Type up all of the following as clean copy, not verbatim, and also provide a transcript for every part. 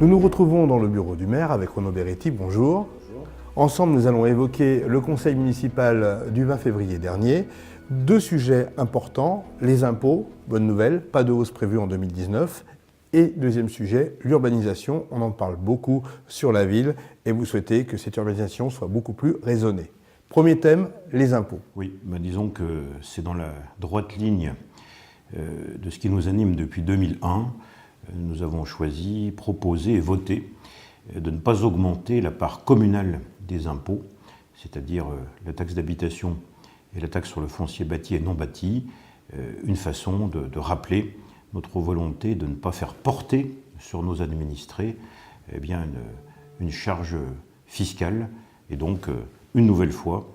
Nous nous retrouvons dans le bureau du maire avec Renaud Beretti. Bonjour. Bonjour. Ensemble, nous allons évoquer le conseil municipal du 20 février dernier. Deux sujets importants, les impôts, bonne nouvelle, pas de hausse prévue en 2019. Et deuxième sujet, l'urbanisation. On en parle beaucoup sur la ville et vous souhaitez que cette urbanisation soit beaucoup plus raisonnée. Premier thème, les impôts. Oui, disons que c'est dans la droite ligne de ce qui nous anime depuis 2001. Nous avons choisi, proposé et voté de ne pas augmenter la part communale des impôts, c'est-à-dire la taxe d'habitation et la taxe sur le foncier bâti et non bâti, une façon de rappeler notre volonté de ne pas faire porter sur nos administrés une charge fiscale et donc une nouvelle fois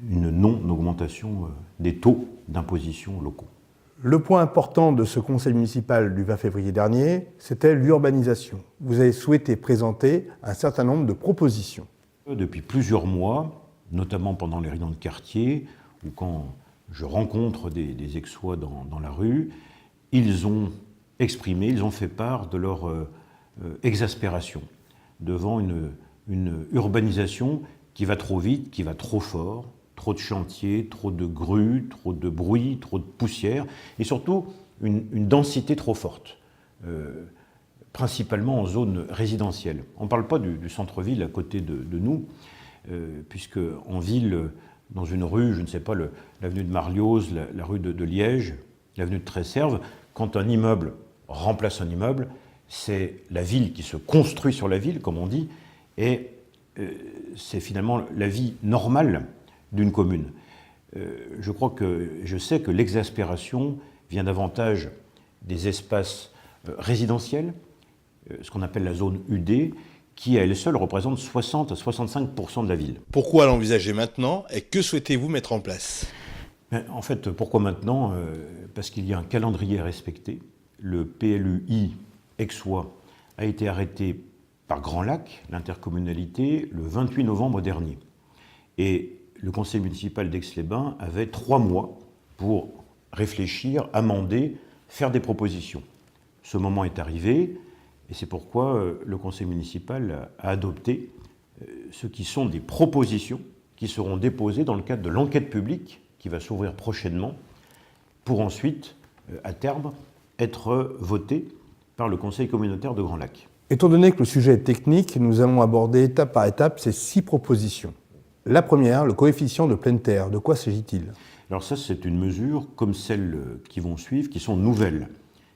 une non-augmentation des taux d'imposition locaux. Le point important de ce conseil municipal du 20 février dernier, c'était l'urbanisation. Vous avez souhaité présenter un certain nombre de propositions. Depuis plusieurs mois, notamment pendant les réunions de quartier, ou quand je rencontre des Aixois dans la rue, ils ont exprimé, ils ont fait part de leur exaspération devant une urbanisation qui va trop vite, qui va trop fort, trop de chantiers, trop de grues, trop de bruit, trop de poussière, et surtout une densité trop forte, principalement en zone résidentielle. On ne parle pas du centre-ville à côté de nous, puisque en ville, dans une rue, je ne sais pas, l'avenue de Marlioz, la rue de Liège, l'avenue de Tresserve, quand un immeuble remplace un immeuble, c'est la ville qui se construit sur la ville, comme on dit, et c'est finalement la vie normale d'une commune. Je sais que l'exaspération vient davantage des espaces résidentiels, ce qu'on appelle la zone UD, qui à elle seule représente 60 à 65% de la ville. Pourquoi l'envisager maintenant et que souhaitez-vous mettre en place ? En fait, pourquoi maintenant ? Parce qu'il y a un calendrier à respecter. Le PLUI aixois a été arrêté par Grand Lac, l'intercommunalité, le 28 novembre dernier. Et le conseil municipal d'Aix-les-Bains avait 3 mois pour réfléchir, amender, faire des propositions. Ce moment est arrivé et c'est pourquoi le conseil municipal a adopté ce qui sont des propositions qui seront déposées dans le cadre de l'enquête publique qui va s'ouvrir prochainement pour ensuite, à terme, être votées par le conseil communautaire de Grand Lac. Étant donné que le sujet est technique, nous allons aborder étape par étape ces 6 propositions. La première, le coefficient de pleine terre. De quoi s'agit-il ? Alors ça, c'est une mesure comme celles qui vont suivre, qui sont nouvelles,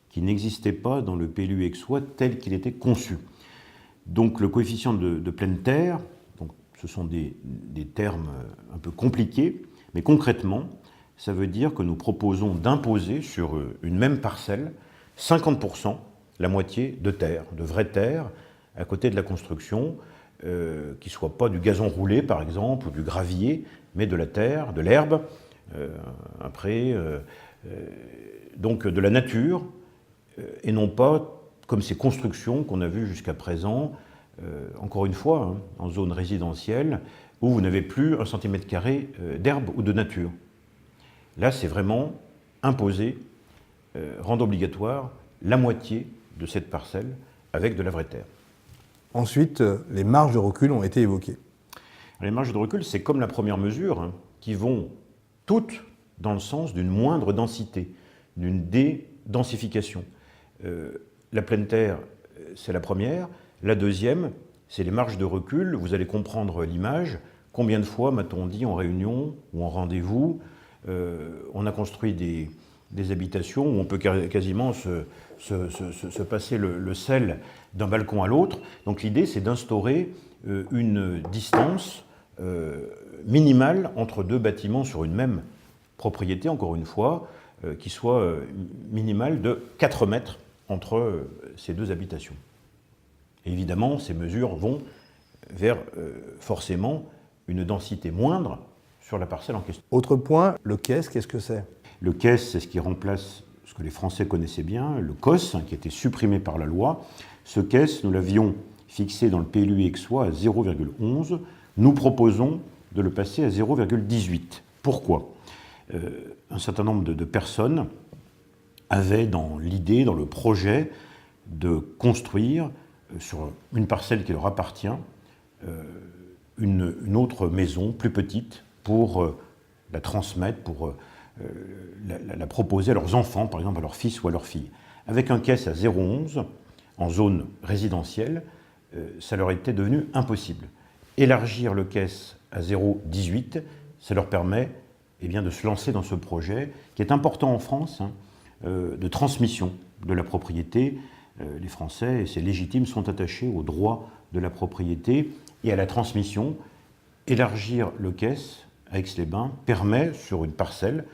qui n'existaient pas dans le PLU aixois tel qu'il était conçu. Donc le coefficient de pleine terre, donc, ce sont des termes un peu compliqués, mais concrètement, ça veut dire que nous proposons d'imposer sur une même parcelle 50%, la moitié de terre, de vraie terre, à côté de la construction, qui ne soit pas du gazon roulé par exemple, ou du gravier, mais de la terre, de l'herbe, donc de la nature, et non pas comme ces constructions qu'on a vues jusqu'à présent, encore une fois, en zone résidentielle, où vous n'avez plus 1 cm² d'herbe ou de nature. Là, c'est vraiment imposer, rendre obligatoire la moitié de cette parcelle avec de la vraie terre. Ensuite, les marges de recul ont été évoquées. Les marges de recul, c'est comme la première mesure, qui vont toutes dans le sens d'une moindre densité, d'une dédensification. La pleine terre, c'est la première. La deuxième, c'est les marges de recul. Vous allez comprendre l'image. Combien de fois m'a-t-on dit en réunion ou en rendez-vous, on a construit des habitations où on peut quasiment se passer le sel d'un balcon à l'autre. Donc l'idée, c'est d'instaurer une distance minimale entre 2 bâtiments sur une même propriété, encore une fois, qui soit minimale de 4 mètres entre ces 2 habitations. Et évidemment, ces mesures vont vers forcément une densité moindre sur la parcelle en question. Autre point, le KES, qu'est-ce que c'est ? Le KES, c'est ce qui remplace ce que les Français connaissaient bien, le COS, qui a été supprimé par la loi. Ce KES, nous l'avions fixé dans le PLU aixois à 0,11. Nous proposons de le passer à 0,18. Pourquoi ? Un certain nombre de personnes avaient dans l'idée, dans le projet, de construire sur une parcelle qui leur appartient, une autre maison plus petite pour la transmettre, pour la proposer à leurs enfants, par exemple à leurs fils ou à leurs filles. Avec un caisse à 0,11 en zone résidentielle, ça leur était devenu impossible. Élargir le caisse à 0,18, ça leur permet de se lancer dans ce projet qui est important en France, de transmission de la propriété. Les Français, et c'est légitime, sont attachés au droit de la propriété et à la transmission. Élargir le caisse à Aix-les-Bains permet, sur une parcelle,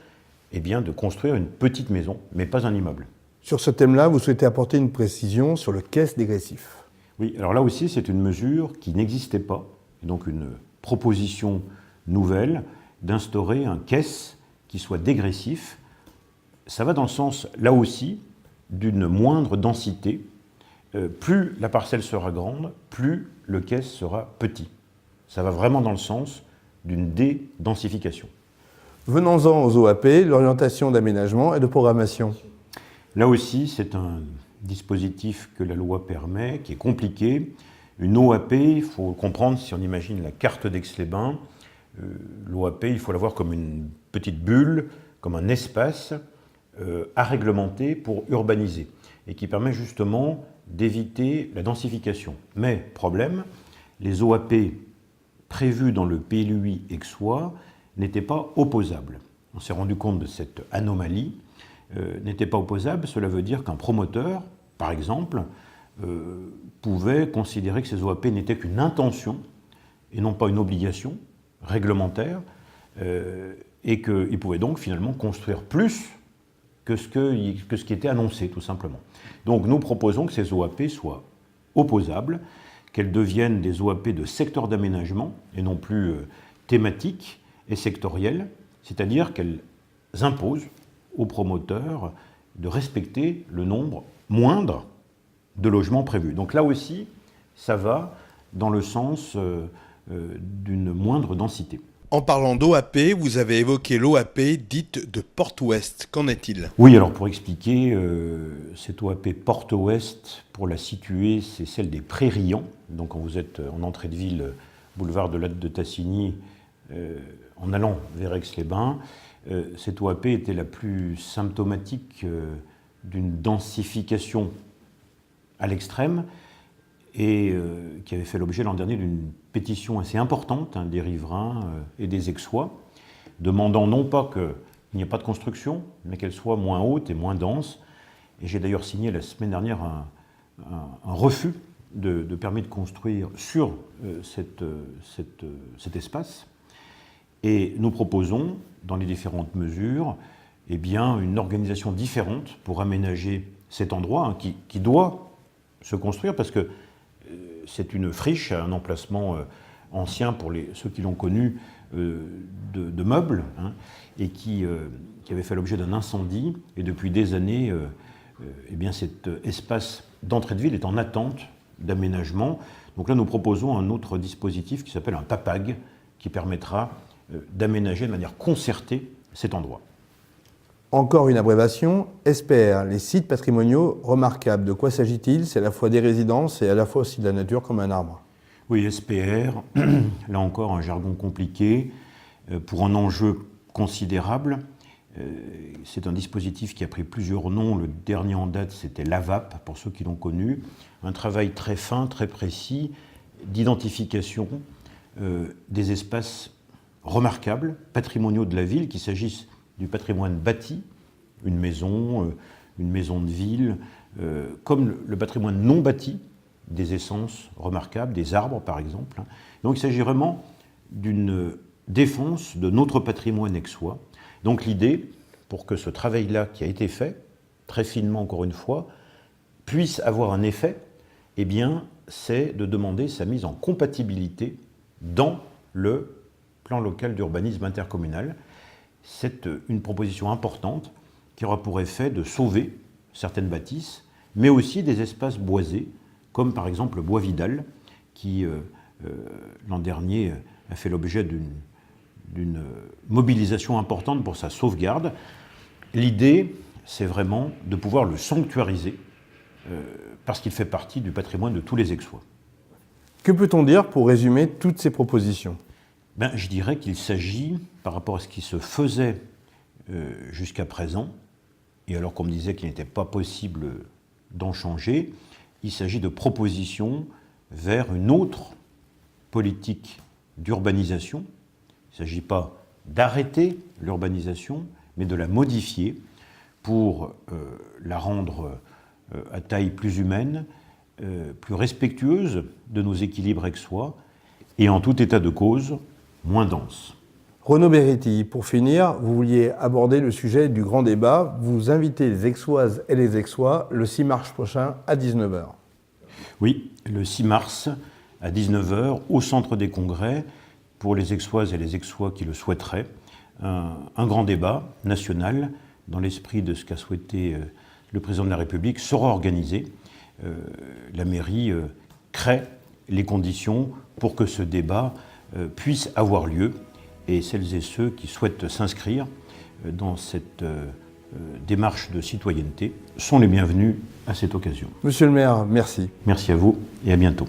de construire une petite maison, mais pas un immeuble. Sur ce thème-là, vous souhaitez apporter une précision sur le caisse dégressif. Oui, alors là aussi, c'est une mesure qui n'existait pas, et donc une proposition nouvelle d'instaurer un caisse qui soit dégressif. Ça va dans le sens, là aussi, d'une moindre densité. Plus la parcelle sera grande, plus le caisse sera petit. Ça va vraiment dans le sens d'une dédensification. Venons-en aux OAP, l'orientation d'aménagement et de programmation. Là aussi, c'est un dispositif que la loi permet, qui est compliqué. Une OAP, il faut comprendre, si on imagine la carte d'Aix-les-Bains, l'OAP, il faut la voir comme une petite bulle, comme un espace à réglementer pour urbaniser, et qui permet justement d'éviter la densification. Mais, problème, les OAP prévus dans le PLUI aixois n'étaient pas opposables. On s'est rendu compte de cette anomalie. N'était pas opposable, cela veut dire qu'un promoteur, par exemple, pouvait considérer que ces OAP n'étaient qu'une intention et non pas une obligation réglementaire, et qu'il pouvait donc finalement construire plus que ce qui était annoncé, tout simplement. Donc nous proposons que ces OAP soient opposables, qu'elles deviennent des OAP de secteur d'aménagement et non plus thématiques et sectorielles, c'est-à-dire qu'elles imposent aux promoteurs de respecter le nombre moindre de logements prévus. Donc là aussi, ça va dans le sens d'une moindre densité. En parlant d'OAP, vous avez évoqué l'OAP dite de Porte Ouest. Qu'en est-il ? Oui, alors pour expliquer, cette OAP Porte Ouest, pour la situer, c'est celle des Prairies-Riant. Donc quand vous êtes en entrée de ville, boulevard de Latte de Tassigny, en allant vers Aix-les-Bains, cette OAP était la plus symptomatique d'une densification à l'extrême et qui avait fait l'objet l'an dernier d'une pétition assez importante des riverains et des Aixois, demandant non pas qu'il n'y ait pas de construction, mais qu'elle soit moins haute et moins dense. Et j'ai d'ailleurs signé la semaine dernière un refus de permis de construire sur cet espace. Et nous proposons, dans les différentes mesures, une organisation différente pour aménager cet endroit qui doit se construire parce que c'est une friche, un emplacement ancien pour ceux qui l'ont connu de meubles et qui avait fait l'objet d'un incendie. Et depuis des années, cet espace d'entrée de ville est en attente d'aménagement. Donc là, nous proposons un autre dispositif qui s'appelle un PAPAG qui permettra d'aménager de manière concertée cet endroit. Encore une abréviation, SPR, les sites patrimoniaux remarquables. De quoi s'agit-il ? C'est à la fois des résidences et à la fois aussi de la nature comme un arbre. Oui, SPR, là encore un jargon compliqué, pour un enjeu considérable. C'est un dispositif qui a pris plusieurs noms. Le dernier en date, c'était l'AVAP, pour ceux qui l'ont connu. Un travail très fin, très précis, d'identification des espaces remarquables, patrimoniaux de la ville, qu'il s'agisse du patrimoine bâti, une maison de ville, comme le patrimoine non bâti, des essences remarquables, des arbres par exemple. Donc il s'agit vraiment d'une défense de notre patrimoine aixois. Donc l'idée, pour que ce travail-là qui a été fait, très finement encore une fois, puisse avoir un effet, c'est de demander sa mise en compatibilité dans le plan local d'urbanisme intercommunal. C'est une proposition importante qui aura pour effet de sauver certaines bâtisses, mais aussi des espaces boisés, comme par exemple le Bois Vidal, qui l'an dernier a fait l'objet d'une mobilisation importante pour sa sauvegarde. L'idée, c'est vraiment de pouvoir le sanctuariser parce qu'il fait partie du patrimoine de tous les Aixois. Que peut-on dire pour résumer toutes ces propositions ? Je dirais qu'il s'agit, par rapport à ce qui se faisait jusqu'à présent, et alors qu'on me disait qu'il n'était pas possible d'en changer, il s'agit de propositions vers une autre politique d'urbanisation. Il ne s'agit pas d'arrêter l'urbanisation, mais de la modifier pour la rendre à taille plus humaine, plus respectueuse de nos équilibres aixois, et en tout état de cause, moins dense. Renaud Beretti, pour finir, vous vouliez aborder le sujet du grand débat. Vous invitez les Aixoises et les Aixois le 6 mars prochain à 19h. Oui, le 6 mars à 19h au Centre des Congrès, pour les Aixoises et les Aixois qui le souhaiteraient, un grand débat national dans l'esprit de ce qu'a souhaité le président de la République sera organisé. La mairie crée les conditions pour que ce débat puisse avoir lieu, et celles et ceux qui souhaitent s'inscrire dans cette démarche de citoyenneté sont les bienvenus à cette occasion. Monsieur le maire, merci. Merci à vous et à bientôt.